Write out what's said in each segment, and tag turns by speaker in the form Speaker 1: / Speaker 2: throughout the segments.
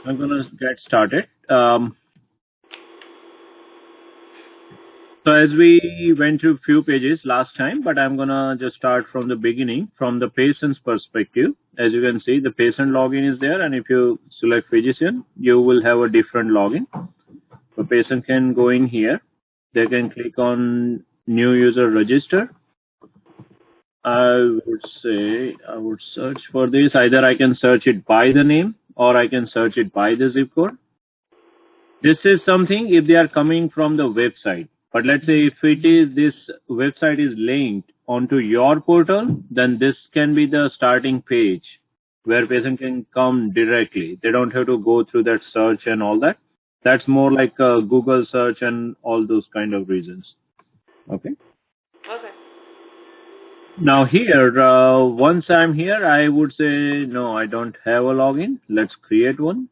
Speaker 1: I'm going to get started. So as we went through few pages last time, but I'm going to just start from the beginning, from the patient's perspective. As you can see, the patient login is there, and if you select physician, you will have a different login. The patient can go in here. They can click on new user register. I would say I would search for this. Either I can search it by the name or I can search it by the zip code. This is something if they are coming from the website. But let's say if it is this website is linked onto your portal, then this can be the starting page where patient can come directly. They don't have to go through that search and all that. That's more like a Google search and all those kind of reasons. Okay.
Speaker 2: Okay.
Speaker 1: Now here, once I'm here, I would say, no, I don't have a login. Let's create one.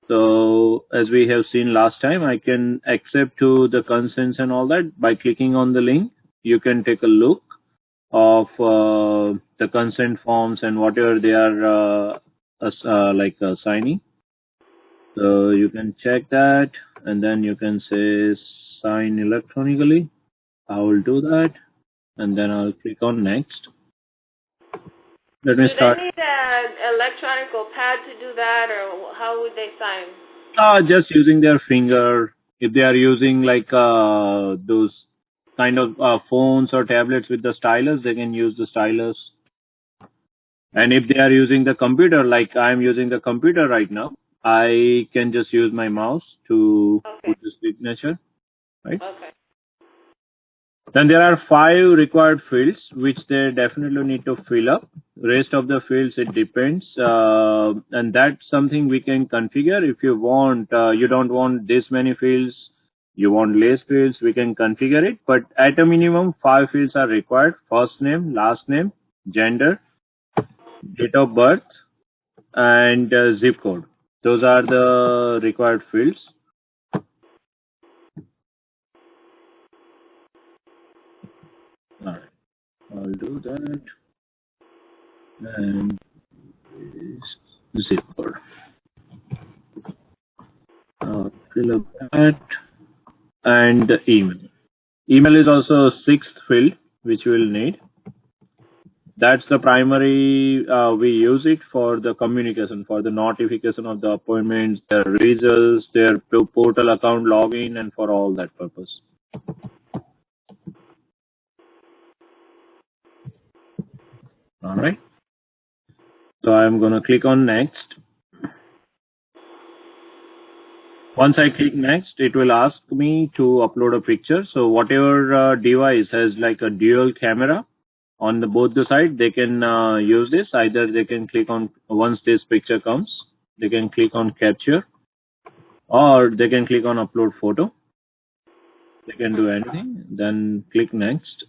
Speaker 1: So as we have seen last time, I can accept to the consents and all that by clicking on the link. You can take a look of the consent forms and whatever they are signing. So you can check that, and then you can say sign electronically. I will do that, and then I'll click on next. Let me start.
Speaker 2: Do they need an electronic pad to do that, or how would they sign?
Speaker 1: Just using their finger. If they are using like those kind of phones or tablets with the stylus, they can use the stylus. And if they are using the computer, like I'm using the computer right now, I can just use my mouse to put the signature, right?
Speaker 2: Okay.
Speaker 1: Then there are 5 required fields which they definitely need to fill up. Rest of the fields, it depends. And that's something we can configure. If you want, you don't want this many fields, you want less fields, we can configure it. But at a minimum, 5 fields are required. First name, last name, gender, date of birth, and zip code. Those are the required fields. All right, I'll do that. And zip code. Fill up that. And the email. Email is also 6th field, which we will need. That's the primary, we use it for the communication, for the notification of the appointments, their results, their portal account login, and for all that purpose. All right. So I'm going to click on next. Once I click next, it will ask me to upload a picture. So whatever device has like a dual camera on both the side, they can use this. Either they can click on, once this picture comes, they can click on capture, or they can click on upload photo. They can do anything. Then click next.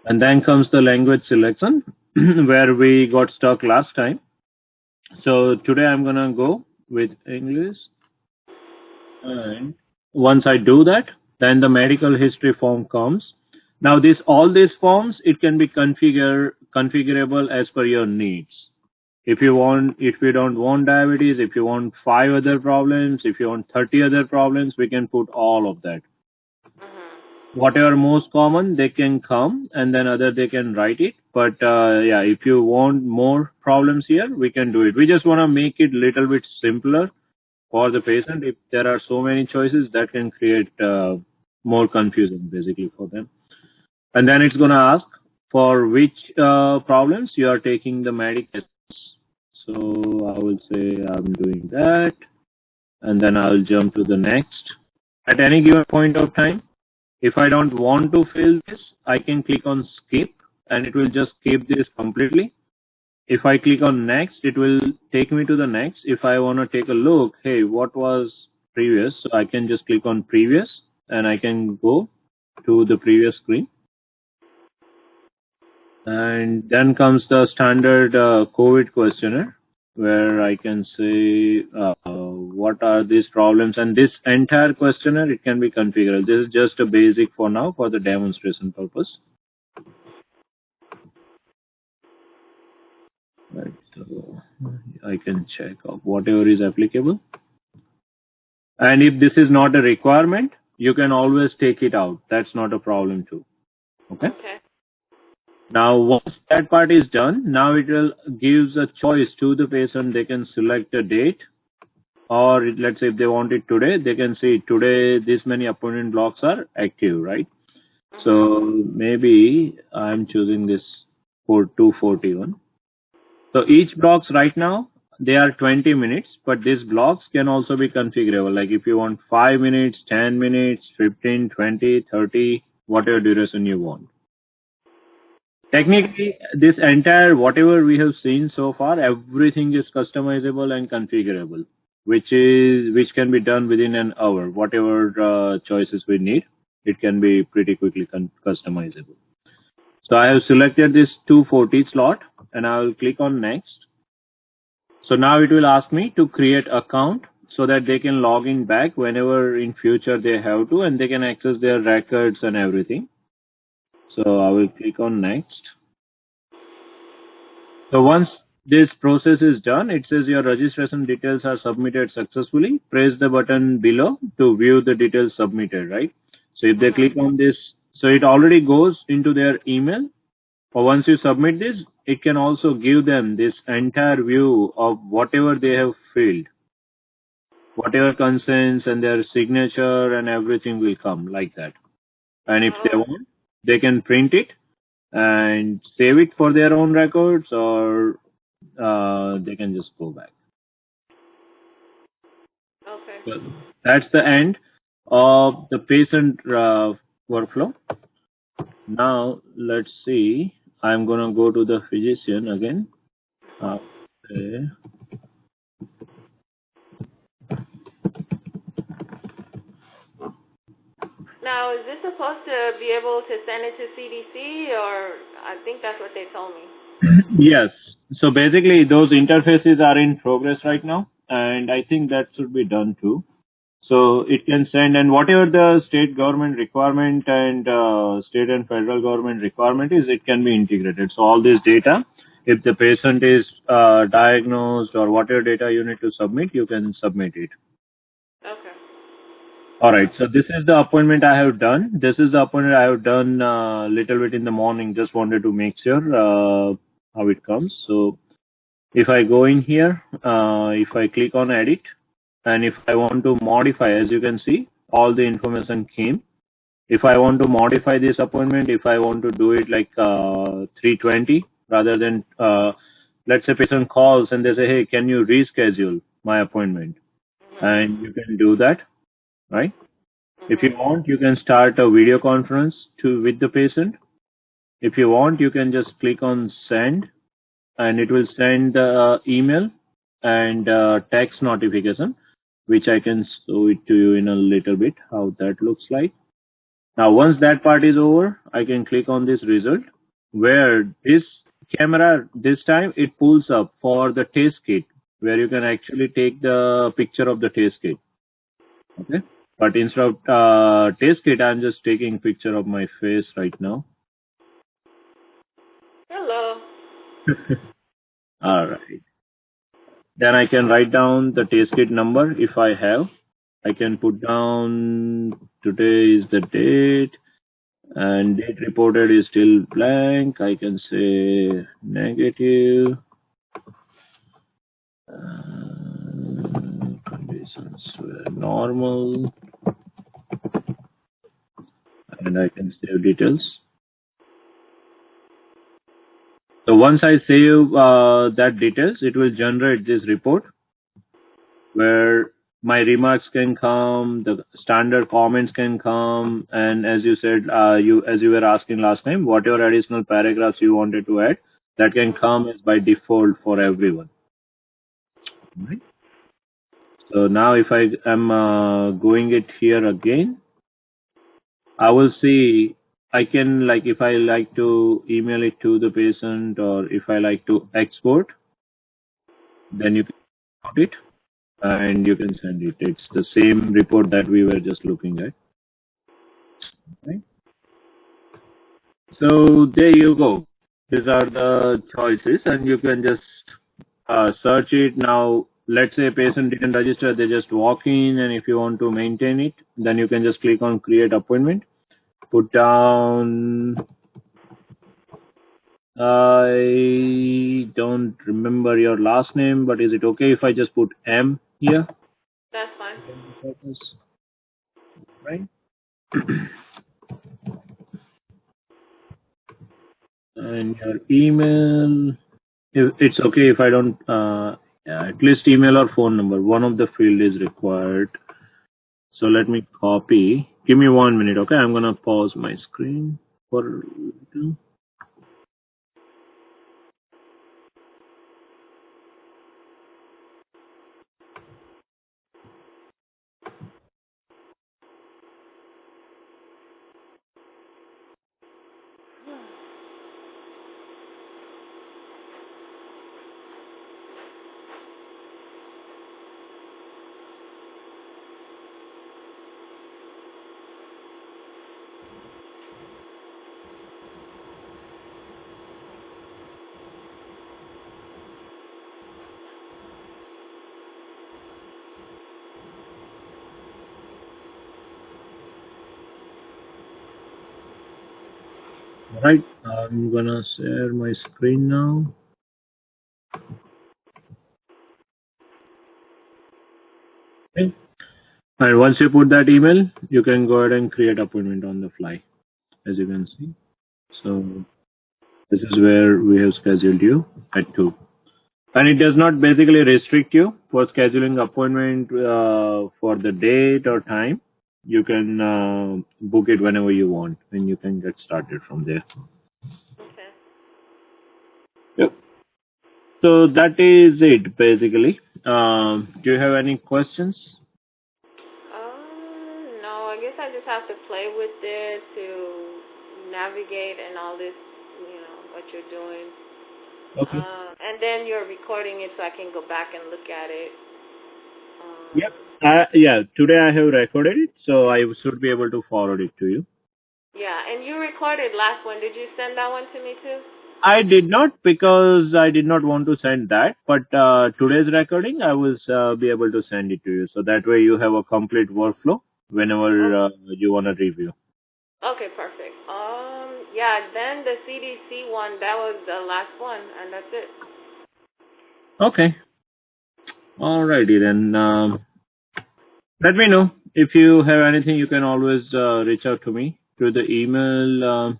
Speaker 1: And then comes the language selection where we got stuck last time. So today I'm going to go with English. And once I do that, then the medical history form comes. Now all these forms, it can be configurable as per your needs. If you don't want diabetes, if you want 5 other problems, if you want 30 other problems, we can put all of that. Whatever most common, they can come, and then other they can write it. But yeah, if you want more problems here, we can do it. We just want to make it little bit simpler for the patient. If there are so many choices, that can create more confusion basically for them. And then it's going to ask for which problems you are taking the medication. So I will say I'm doing that, and then I'll jump to the next. At any given point of time, if I don't want to fill this, I can click on skip, and it will just skip this completely. If I click on next, it will take me to the next. If I want to take a look, hey, what was previous? So I can just click on previous, and I can go to the previous screen. And then comes the standard COVID questionnaire, where I can say what are these problems. And this entire questionnaire, it can be configured. This is just a basic for now for the demonstration purpose. Right, so I can check off whatever is applicable. And if this is not a requirement, you can always take it out. That's not a problem too. Okay.
Speaker 2: Okay.
Speaker 1: Now, once that part is done, now it will gives a choice to the patient. They can select a date, or let's say if they want it today, they can see today this many appointment blocks are active, right? So maybe I'm choosing this for 241. So each blocks right now, they are 20 minutes, but these blocks can also be configurable. Like if you want 5 minutes, 10 minutes, 15, 20, 30, whatever duration you want. Technically, this entire whatever we have seen so far, everything is customizable and configurable, which can be done within an hour. Whatever choices we need, it can be pretty quickly customizable. So I have selected this 240 slot, and I will click on next. So now it will ask me to create account so that they can log in back whenever in future they have to, and they can access their records and everything. So I will click on next. So once this process is done, it says your registration details are submitted successfully. Press the button below to view the details submitted, right? So if they click on this, so it already goes into their email. Or once you submit this, it can also give them this entire view of whatever they have filled, whatever consents and their signature and everything will come like that. And if they want, they can print it and save it for their own records, or they can just go back.
Speaker 2: Okay.
Speaker 1: So that's the end of the patient workflow. Now let's see. I'm gonna go to the physician again. Okay.
Speaker 2: Now, is this supposed to be able to send it to CDC, or I think that's what they told me.
Speaker 1: Yes. So basically, those interfaces are in progress right now, and I think that should be done too. So it can send, and whatever the state government requirement and state and federal government requirement is, it can be integrated. So all this data, if the patient is diagnosed or whatever data you need to submit, you can submit it.
Speaker 2: Okay.
Speaker 1: All right. So this is the appointment I have done. This is the appointment I have done a little bit in the morning. Just wanted to make sure how it comes. So if I go in here, if I click on edit, and if I want to modify, as you can see, all the information came. If I want to modify this appointment, if I want to do it like 3:20 rather than, let's say patient calls and they say, hey, can you reschedule my appointment? And you can do that, right? If you want, you can start a video conference with the patient. If you want, you can just click on send, and it will send the email and text notification, which I can show it to you in a little bit how that looks like. Now, once that part is over, I can click on this result, where this camera, this time it pulls up for the test kit, where you can actually take the picture of the test kit. Okay. But instead of test kit, I'm just taking picture of my face right now.
Speaker 2: Hello.
Speaker 1: All right. Then I can write down the test kit number if I have. I can put down today is the date, and date reported is still blank. I can say negative. Conditions were normal, and I can save details. So once I save that details, it will generate this report where my remarks can come, the standard comments can come, and as you said, as you were asking last time, whatever additional paragraphs you wanted to add, that can come as by default for everyone. Right? So now if I am going it here again, I will see, I can, like, if I like to email it to the patient, or if I like to export, then you can export it and you can send it. It's the same report that we were just looking at. Right? So there you go. These are the choices, and you can just search it. Now, let's say a patient didn't register, they just walk in, and if you want to maintain it, then you can just click on create appointment. Put down, I don't remember your last name, but is it okay if I just put M here?
Speaker 2: That's fine.
Speaker 1: Right? And your email, if it's okay if I don't, at least email or phone number. One of the field is required. So let me copy. Give me 1 minute, okay? I'm gonna pause my screen for. Right, I'm gonna share my screen now. Okay. And once you put that email, you can go ahead and create appointment on the fly, as you can see. So this is where we have scheduled you at 2. And it does not basically restrict you for scheduling appointment for the date or time. You can book it whenever you want, and you can get started from there.
Speaker 2: Okay.
Speaker 1: Yep. So that is it basically. Do you have any questions?
Speaker 2: No, I guess I just have to play with it to navigate and all this, what you're doing.
Speaker 1: Okay.
Speaker 2: And then you're recording it so I can go back and look at it.
Speaker 1: Yep. Yeah, today I have recorded it, so I should be able to forward it to you.
Speaker 2: Yeah, and you recorded last one. Did you send that one to me too?
Speaker 1: I did not, because I did not want to send that, but today's recording I will be able to send it to you, so that way you have a complete workflow whenever you want to review.
Speaker 2: Okay, perfect. Yeah, then the CDC one, that was the last one, and that's it.
Speaker 1: Okay. Alrighty then. Let me know if you have anything. You can always reach out to me through the email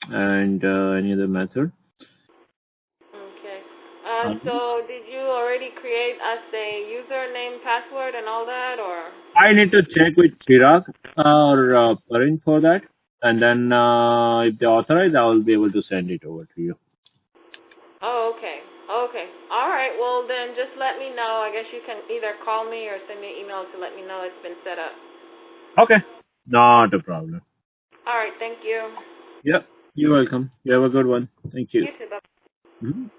Speaker 1: and any other method.
Speaker 2: Okay. So did you already create us a username, password, and all that, or?
Speaker 1: I need to check with Chirag or Parin for that, and then if they authorize, I will be able to send it over to you.
Speaker 2: Oh, okay. Okay. All right. Well, then just let me know. I guess you can either call me or send me an email to let me know it's been set up.
Speaker 1: Okay. Not a problem.
Speaker 2: All right. Thank you.
Speaker 1: Yep. You're welcome. You have a good one. Thank you.
Speaker 2: You too. Bye.
Speaker 1: Mhm.